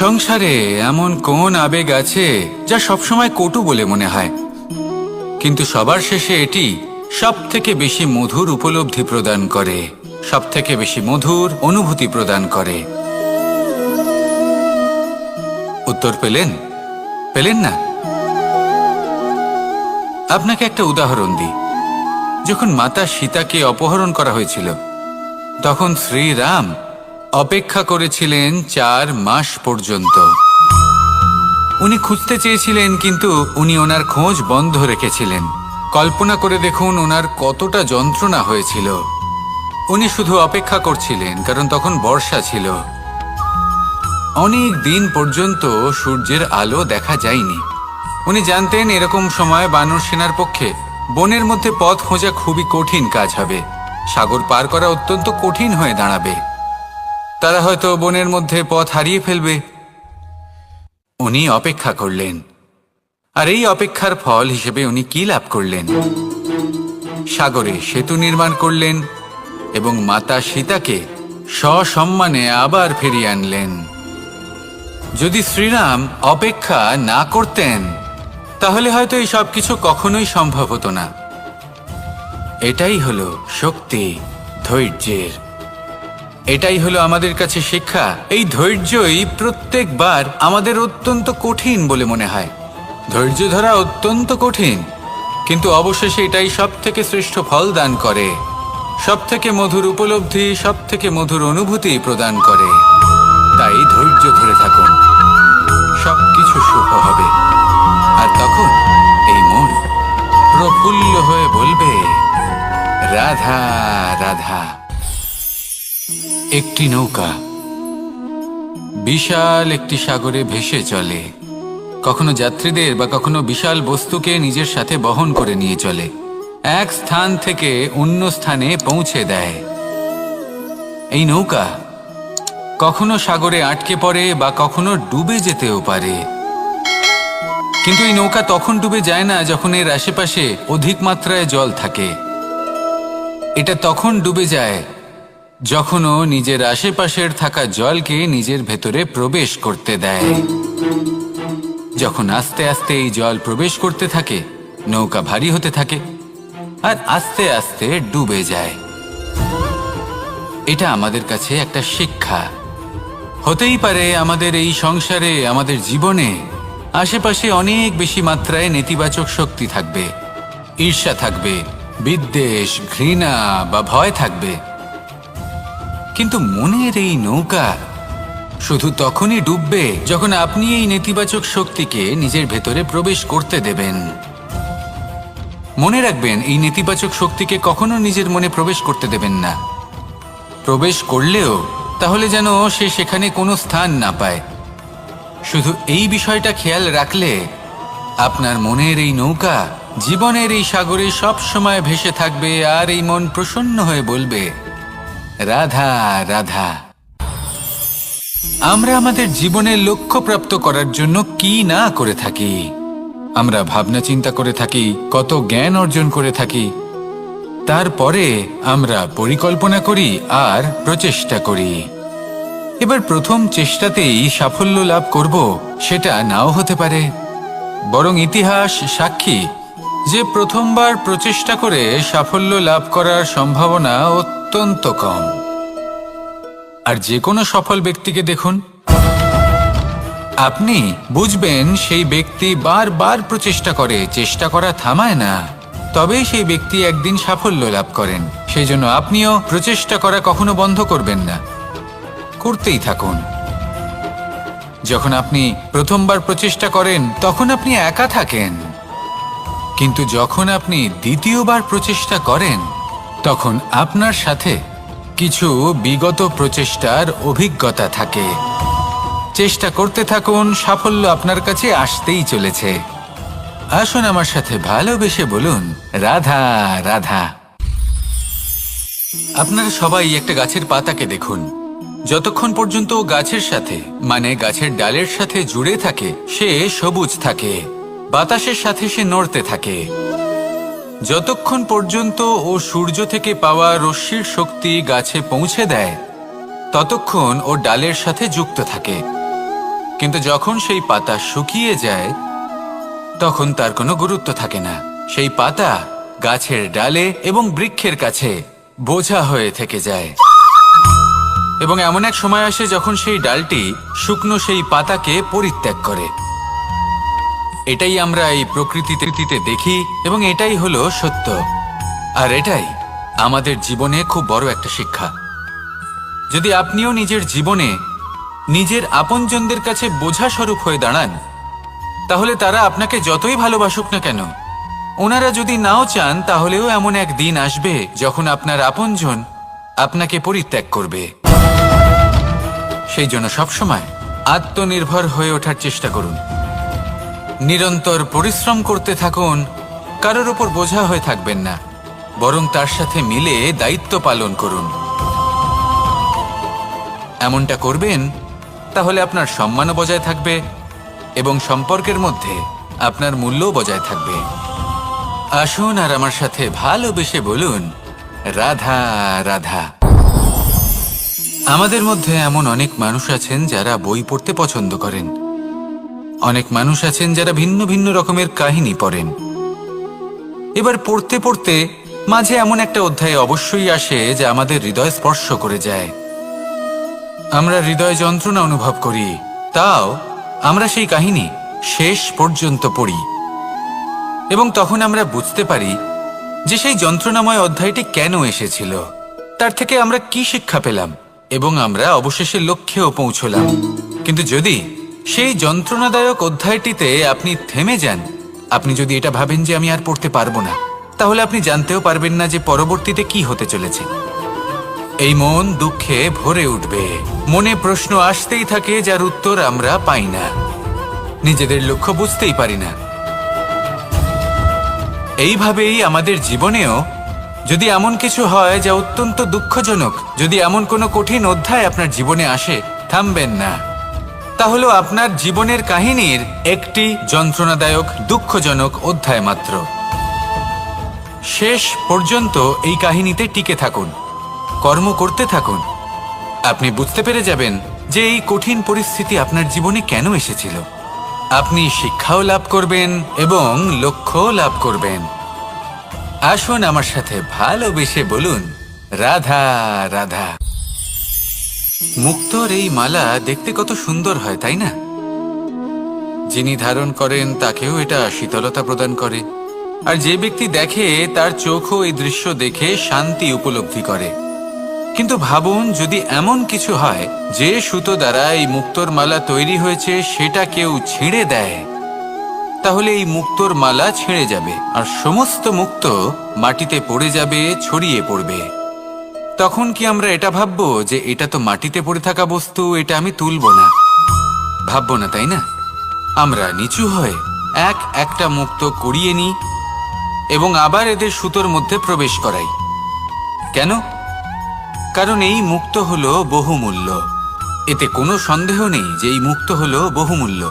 সংসারে এমন কোন আবেগ আছে যা সবসময় কটু বলে মনে হয়, কিন্তু সবার শেষে এটি সব থেকে বেশি মধুর উপলব্ধি প্রদান করে, সব থেকে বেশি মধুর অনুভূতি প্রদান করে। উত্তর পেলেন? পেলেন না? আপনাকে একটা উদাহরণ দিই। যখন মাতা সীতাকে অপহরণ করা হয়েছিল, তখন শ্রীরাম অপেক্ষা করেছিলেন 4 মাস পর্যন্ত। উনি খুঁজতে চেয়েছিলেন, কিন্তু উনি ওনার খোঁজ বন্ধ রেখেছিলেন। কল্পনা করে দেখুন ওনার কতটা যন্ত্রণা হয়েছিল। উনি শুধু অপেক্ষা করছিলেন, কারণ তখন বর্ষা ছিল। অনেক দিন পর্যন্ত সূর্যের আলো দেখা যায়নি। উনি জানতেন এরকম সময় বানর সেনার পক্ষে বনের মধ্যে পথ খোঁজা খুবই কঠিন কাজ হবে। সাগর পার করা অত্যন্ত কঠিন হয়ে দাঁড়াবে। তারা হয়তো বনের মধ্যে পথ হারিয়ে ফেলবে। উনি অপেক্ষা করলেন, আর এই অপেক্ষার ফল হিসেবে উনি কি লাভ করলেন? সাগরে সেতু নির্মাণ করলেন এবং মাতা সীতাকে সসম্মানে আবার ফিরিয়ে আনলেন। যদি শ্রীরাম অপেক্ষা না করতেন, তাহলে হয়তো এই সব কিছু কখনোই সম্ভব হতো না। এটাই হলো শক্তি ধৈর্যের। এটাই হলো আমাদের কাছে শিক্ষা। এই ধৈর্যই প্রত্যেকবার আমাদের অত্যন্ত কঠিন বলে মনে হয়। ধৈর্য ধরা অত্যন্ত কঠিন, কিন্তু অবশেষে এটাই সব থেকে শ্রেষ্ঠ ফল দান করে, সব থেকে মধুর উপলব্ধি, সব থেকে মধুর অনুভূতি প্রদান করে। তাই ধৈর্য ধরে থাকুন, সব কিছু শুভ হবে। আর তখন এই মন প্রফুল্ল হয়ে বলবে, রাধা রাধা। একটি নৌকা বিশাল একটি সাগরে ভেসে চলে। কখনো যাত্রীদের বা কখনো বিশাল বস্তুকে নিজের সাথে বহন করে নিয়ে চলে, এক স্থান থেকে অন্য স্থানে পৌঁছে দেয়। এই নৌকা কখনো সাগরে আটকে পড়ে বা কখনো ডুবে যেতেও পারে। কিন্তু এই নৌকা তখন ডুবে যায় না যখন এর আশেপাশে অধিক মাত্রায় জল থাকে। এটা তখন ডুবে যায় যখন ও নিজের আশেপাশের থাকা জলকে নিজের ভেতরে প্রবেশ করতে দেয়। যখন আস্তে আস্তে এই জল প্রবেশ করতে থাকে, নৌকা ভারী হতে থাকে আর আস্তে আস্তে ডুবে যায়। এটা আমাদের কাছে একটা শিক্ষা। হতেই পারে আমাদের এই সংসারে, আমাদের জীবনে আশেপাশে অনেক বেশি মাত্রায় নেতিবাচক শক্তি থাকবে, ঈর্ষা থাকবে, বিদ্বেষ, ঘৃণা বা ভয় থাকবে। কিন্তু মনের এই নৌকা শুধু তখনই ডুববে যখন আপনি এই নেতিবাচক শক্তিকে নিজের ভেতরে প্রবেশ করতে দেবেন। মনে রাখবেন, এই নেতিবাচক শক্তিকে কখনো নিজের মনে প্রবেশ করতে দেবেন না। প্রবেশ করলেও তাহলে যেন সে সেখানে কোনো স্থান না পায়। শুধু এই বিষয়টা খেয়াল রাখলে আপনার মনের এই নৌকা জীবনের এই সাগরে সব সময় ভেসে থাকবে, আর এই মন প্রসন্ন হয়ে বলবে, রাধা রাধা। আমরা আমাদের জীবনের লক্ষ্য প্রাপ্ত করার জন্য কি না করে থাকি। আমরা ভাবনা চিন্তা করে থাকি, কত জ্ঞান অর্জন করে থাকি। তারপরে আমরা পরিকল্পনা করি আর প্রচেষ্টা করি। এবার প্রথম চেষ্টাতেই সাফল্য লাভ করব সেটা নাও হতে পারে, বরং ইতিহাস সাক্ষী যে প্রথমবার প্রচেষ্টা করে সাফল্য লাভ করার সম্ভাবনা অত্যন্ত কম। আর যে কোনো সফল ব্যক্তিকে দেখুন, আপনি বুঝবেন সেই ব্যক্তি বারবার প্রচেষ্টা করে, চেষ্টা করা থামায় না, তবেই সেই ব্যক্তি একদিন সাফল্য লাভ করেন। সেই জন্য আপনিও প্রচেষ্টা করা কখনো বন্ধ করবেন না, করতেই থাকুন। যখন আপনি প্রথমবার প্রচেষ্টা করেন তখন আপনি একা থাকেন, কিন্তু যখন আপনি দ্বিতীয়বার প্রচেষ্টা করেন তখন আপনার সাথে কিছু বিগত প্রচেষ্টার অভিজ্ঞতা থাকে। চেষ্টা করতে থাকুন, সাফল্য আপনার কাছে আসতেই চলেছে। আসুন আমার সাথে ভালোবেসে বলুন, রাধা রাধা। আপনারা সবাই একটা গাছের পাতাকে দেখুন। যতক্ষণ পর্যন্ত ও গাছের সাথে, মানে গাছের ডালের সাথে জুড়ে থাকে, সে সবুজ থাকে, বাতাসের সাথে সে নড়তে থাকে। যতক্ষণ পর্যন্ত ও সূর্য থেকে পাওয়া রশ্মির শক্তি গাছে পৌঁছে দেয়, ততক্ষণ ও ডালের সাথে যুক্ত থাকে। কিন্তু যখন সেই পাতা শুকিয়ে যায় তখন তার কোনো গুরুত্ব থাকে না। সেই পাতা গাছের ডালে এবং বৃক্ষের কাছে বোঝা হয়ে থেকে যায়। এবং এমন এক সময় আসে যখন সেই ডালটি শুকনো সেই পাতাকে পরিত্যাগ করে। এটাই আমরা এই প্রকৃতিতে দেখি এবং এটাই হলো সত্য। আর এটাই আমাদের জীবনে খুব বড় একটা শিক্ষা। যদি আপনিও নিজের জীবনে নিজের আপনজনদের কাছে বোঝা স্বরূপ হয়ে দাঁড়ান, তাহলে তারা আপনাকে যতই ভালোবাসুক না কেন, ওনারা যদি নাও চান, তাহলেও এমন এক দিন আসবে যখন আপনার আপনজন আপনাকে পরিত্যাগ করবে। সেই জন্য সবসময় আত্মনির্ভর হয়ে ওঠার চেষ্টা করুন, নিরন্তর পরিশ্রম করতে থাকুন, কারোর ওপর বোঝা হয়ে থাকবেন না, বরং তার সাথে মিলে দায়িত্ব পালন করুন। এমনটা করবেন তাহলে আপনার সম্মানও বজায় থাকবে এবং সম্পর্কের মধ্যে আপনার মূল্যও বজায় থাকবে। আসুন আর আমার সাথে ভালোবেসে বলুন, রাধা রাধা। আমাদের মধ্যে এমন অনেক মানুষ আছেন যারা বই পড়তে পছন্দ করেন। অনেক মানুষ আছেন যারা ভিন্ন ভিন্ন রকমের কাহিনী পড়েন। এবার পড়তে পড়তে মাঝে এমন একটা অধ্যায় অবশ্যই আসে যা আমাদের হৃদয় স্পর্শ করে যায়। আমরা হৃদয় যন্ত্রণা অনুভব করি, তাও আমরা সেই কাহিনী শেষ পর্যন্ত পড়ি এবং তখন আমরা বুঝতে পারি যে সেই যন্ত্রণাময় অধ্যায়টি কেন এসেছিল, তার থেকে আমরা কি শিক্ষা পেলাম এবং আমরা অবশেষে লক্ষ্যেও পৌঁছলাম। কিন্তু যদি সেই যন্ত্রণাদায়ক অধ্যায়টিতে আপনি থেমে যান, আপনি যদি এটা ভাবেন যে আমি আর পড়তে পারবো না, তাহলে আপনি জানতেও পারবেন না যে পরবর্তীতে কি হতে চলেছে। এই মন দুঃখে ভরে উঠবে, মনে প্রশ্ন আসতেই থাকে যার উত্তর আমরা পাই না, নিজেদের লক্ষ্য বুঝতেই পারি না। এইভাবেই আমাদের জীবনেও যদি এমন কিছু হয় যা অত্যন্ত দুঃখজনক, যদি এমন কোনো কঠিন অধ্যায় আপনার জীবনে আসে, থামবেন না। তাহলে আপনার জীবনের কাহিনীর একটি যন্ত্রণাদায়ক দুঃখজনক অধ্যায় মাত্র। শেষ পর্যন্ত এই কাহিনীতে টিকে থাকুন, কর্ম করতে থাকুন। আপনি বুঝতে পেরে যাবেন যে এই কঠিন পরিস্থিতি আপনার জীবনে কেন এসেছিল। আপনি শিক্ষাও লাভ করবেন এবং লক্ষ্যও লাভ করবেন। আসুন আমার সাথে ভালোবেসে বলুন, রাধা রাধা। মুক্তোর এই মালা দেখতে কত সুন্দর হয়, তাই না? যিনি ধারণ করেন তাকেও এটা শীতলতা প্রদান করে, আর যে ব্যক্তি দেখে তার চোখও এই দৃশ্য দেখে শান্তি উপলব্ধি করে। কিন্তু ভাবুন, যদি এমন কিছু হয় যে সুতো দ্বারা এই মুক্তোর মালা তৈরি হয়েছে সেটা কেউ ছিঁড়ে দেয়, তাহলে এই মুক্তোর মালা ছিঁড়ে যাবে আর সমস্ত মুক্তো মাটিতে পড়ে যাবে, ছড়িয়ে পড়বে। তখন কি আমরা এটা ভাববো যে এটা তো মাটিতে পড়ে থাকা বস্তু, এটা আমি তুলবো না? ভাববো না, তাই না? আমরা নিচু হয়ে একটা মুক্তো কুড়িয়ে নিই এবং আবার এদের সুতোর মধ্যে প্রবেশ করাই। কেন? কারণ এই মুক্তো হলো বহুমূল্য। এতে কোনো সন্দেহ নেই যে এই মুক্তো হলো বহুমূল্য।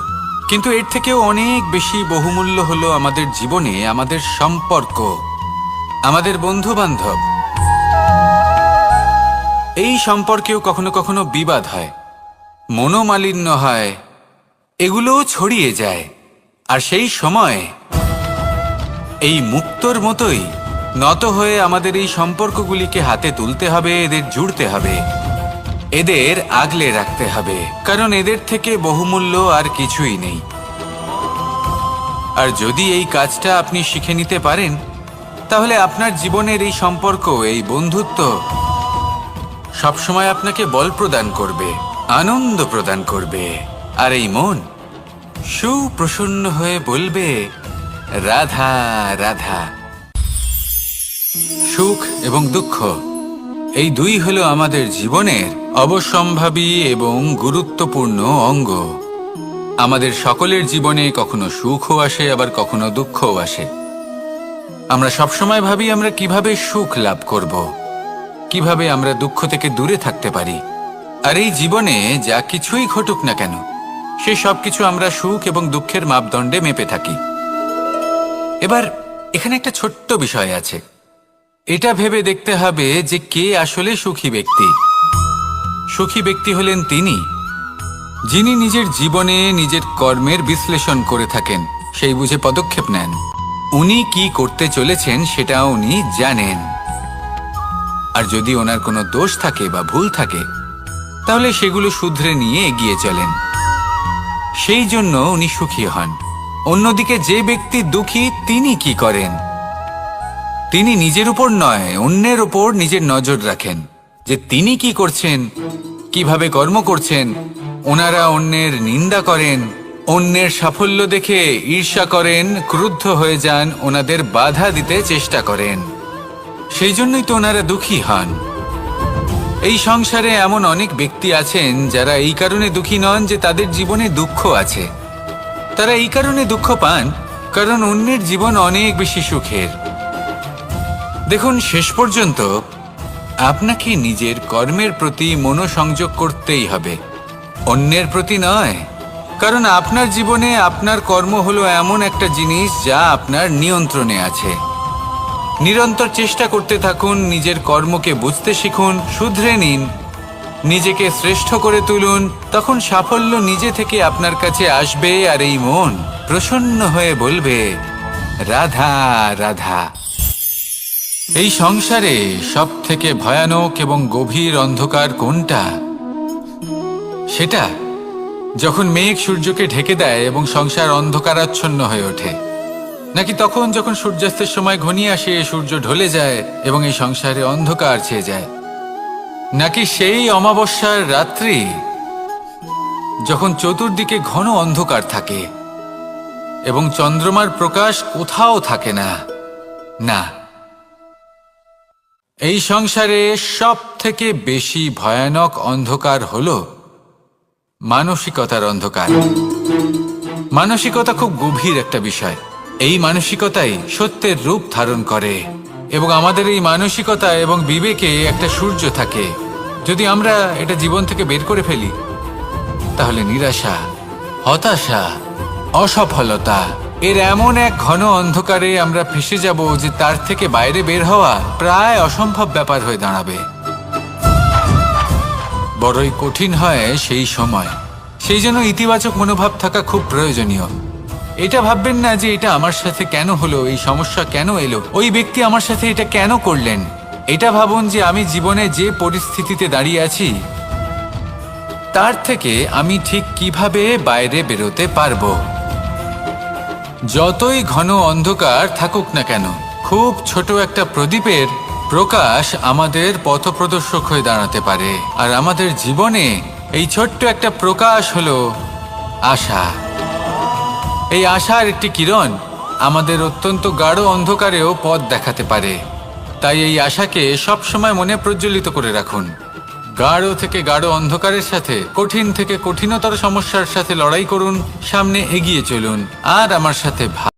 কিন্তু এর থেকেও অনেক বেশি বহুমূল্য হলো আমাদের জীবনে আমাদের সম্পর্ক, আমাদের বন্ধু বান্ধব। এই সম্পর্কেও কখনো কখনো বিবাদ হয়, মনোমালিন্য হয়, এগুলোও ছড়িয়ে যায়। আর সেই সময় এই মুক্তোর মতোই নত হয়ে আমাদের এই সম্পর্কগুলিকে হাতে তুলতে হবে, এদের জুড়তে হবে, এদের আগলে রাখতে হবে, কারণ এদের থেকে বহুমূল্য আর কিছুই নেই। আর যদি এই কাজটা আপনি শিখে নিতে পারেন, তাহলে আপনার জীবনের এই সম্পর্ক, এই বন্ধুত্ব সবসময় আপনাকে বল প্রদান করবে, আনন্দ প্রদান করবে। আর এই মন সুপ্রসন্ন হয়ে বলবে, রাধা রাধা। সুখ এবং দুঃখ এই দুই হলো আমাদের জীবনের অবশ্যম্ভাবী এবং গুরুত্বপূর্ণ অঙ্গ। আমাদের সকলের জীবনে কখনো সুখও আসে, আবার কখনো দুঃখও আসে। আমরা সবসময় ভাবি আমরা কিভাবে সুখ লাভ করব, কিভাবে আমরা দুঃখ থেকে দূরে থাকতে পারি। আর এই জীবনে যা কিছুই ঘটুক না কেন, সে সব কিছু আমরা সুখ এবং দুঃখের মাপদণ্ডে মেপে থাকি। এবার এখানে একটা ছোট্ট বিষয় আছে, এটা ভেবে দেখতে হবে যে কে আসলে সুখী ব্যক্তি। সুখী ব্যক্তি হলেন তিনি যিনি নিজের জীবনে নিজের কর্মের বিশ্লেষণ করে থাকেন, সেই বুঝে পদক্ষেপ নেন। উনি কি করতে চলেছেন সেটা উনি জানেন। আর যদি ওনার কোনো দোষ থাকে বা ভুল থাকে, তাহলে সেগুলো শুধরে নিয়ে এগিয়ে চলেন। সেই জন্য উনি সুখী হন। অন্যদিকে যে ব্যক্তি দুঃখী, তিনি কি করেন? তিনি নিজের উপর নয়, অন্যের উপর নিজের নজর রাখেন, যে তিনি কি করছেন, কিভাবে কর্ম করছেন। ওনারা অন্যের নিন্দা করেন, অন্যের সাফল্য দেখে ঈর্ষা করেন, ক্রুদ্ধ হয়ে যান, ওনাদের বাধা দিতে চেষ্টা করেন। সেই জন্যই তো ওনারা দুঃখী হন। এই সংসারে এমন অনেক ব্যক্তি আছেন যারা এই কারণে দুঃখী নন যে তাদের জীবনে দুঃখ আছে। তারা এই কারণে দুঃখ পান কারণ অন্যের জীবন অনেক বেশি সুখের। দেখুন, শেষ পর্যন্ত আপনাকে নিজের কর্মের প্রতি মনোসংযোগ করতেই হবে, অন্যের প্রতি নয়। কারণ আপনার জীবনে আপনার কর্ম হলো এমন একটা জিনিস যা আপনার নিয়ন্ত্রণে আছে। নিরন্তর চেষ্টা করতে থাকুন, নিজের কর্মকে বুঝতে শিখুন, শুধরে নিন, নিজেকে শ্রেষ্ঠ করে তুলুন। তখন সাফল্য নিজে থেকে আপনার কাছে আসবে, আর এই মন প্রসন্ন হয়ে বলবে, রাধা রাধা। এই সংসারে সব থেকে ভয়ানক এবং গভীর অন্ধকার কোনটা? সেটা যখন মেঘ সূর্যকে ঢেকে দেয় এবং সংসার অন্ধকারাচ্ছন্ন হয়ে ওঠে, নাকি তখন যখন সূর্যাস্তের সময় ঘনিয়ে আসে, সূর্য ঢলে যায় এবং এই সংসারে অন্ধকার ছেয়ে যায়, নাকি সেই অমাবস্যার রাত্রি যখন চতুর্দিকে ঘন অন্ধকার থাকে এবং চন্দ্রমার প্রকাশ কোথাও থাকে না? না, এই সংসারে সব থেকে বেশি ভয়ানক অন্ধকার হলো মানসিকতার অন্ধকার। মানসিকতা খুব গভীর একটা বিষয়। এই মানসিকতাই সত্যের রূপ ধারণ করে এবং আমাদের এই মানসিকতা এবং বিবেকে একটা সূর্য থাকে। যদি আমরা এটা জীবন থেকে বের করে ফেলি, তাহলে নিরাশা, হতাশা, অসফলতা এর এমন এক ঘন অন্ধকারে আমরা ফেসে যাব যে তার থেকে বাইরে বের হওয়া প্রায় অসম্ভব ব্যাপার হয়ে দাঁড়াবে। বড়ই কঠিন হয় সেই সময়। সেই জন্য ইতিবাচক মনোভাব থাকা খুব প্রয়োজনীয়। এটা ভাববেন না যে এটা আমার সাথে কেন হলো, এই সমস্যা কেন এলো, ওই ব্যক্তি আমার সাথে এটা কেন করলেন। এটা ভাবুন যে আমি জীবনে যে পরিস্থিতিতে দাঁড়িয়ে আছি, তার থেকে আমি ঠিক কিভাবে বাইরে বেরোতে পারবো। যতই ঘন অন্ধকার থাকুক না কেন, খুব ছোট একটা প্রদীপের প্রকাশ আমাদের পথপ্রদর্শক হয়ে দাঁড়াতে পারে। আর আমাদের জীবনে এই ছোট্ট একটা প্রকাশ হলো আশা। এই আশার একটি কিরণ আমাদের অত্যন্ত গাঢ় অন্ধকারেও পথ দেখাতে পারে। তাই এই আশাকে সবসময় মনে প্রজ্বলিত করে রাখুন। গাঢ় থেকে গাঢ় অন্ধকারের সাথে, কঠিন থেকে কঠিনতর সমস্যার সাথে লড়াই করুন, সামনে এগিয়ে চলুন, আর আমার সাথে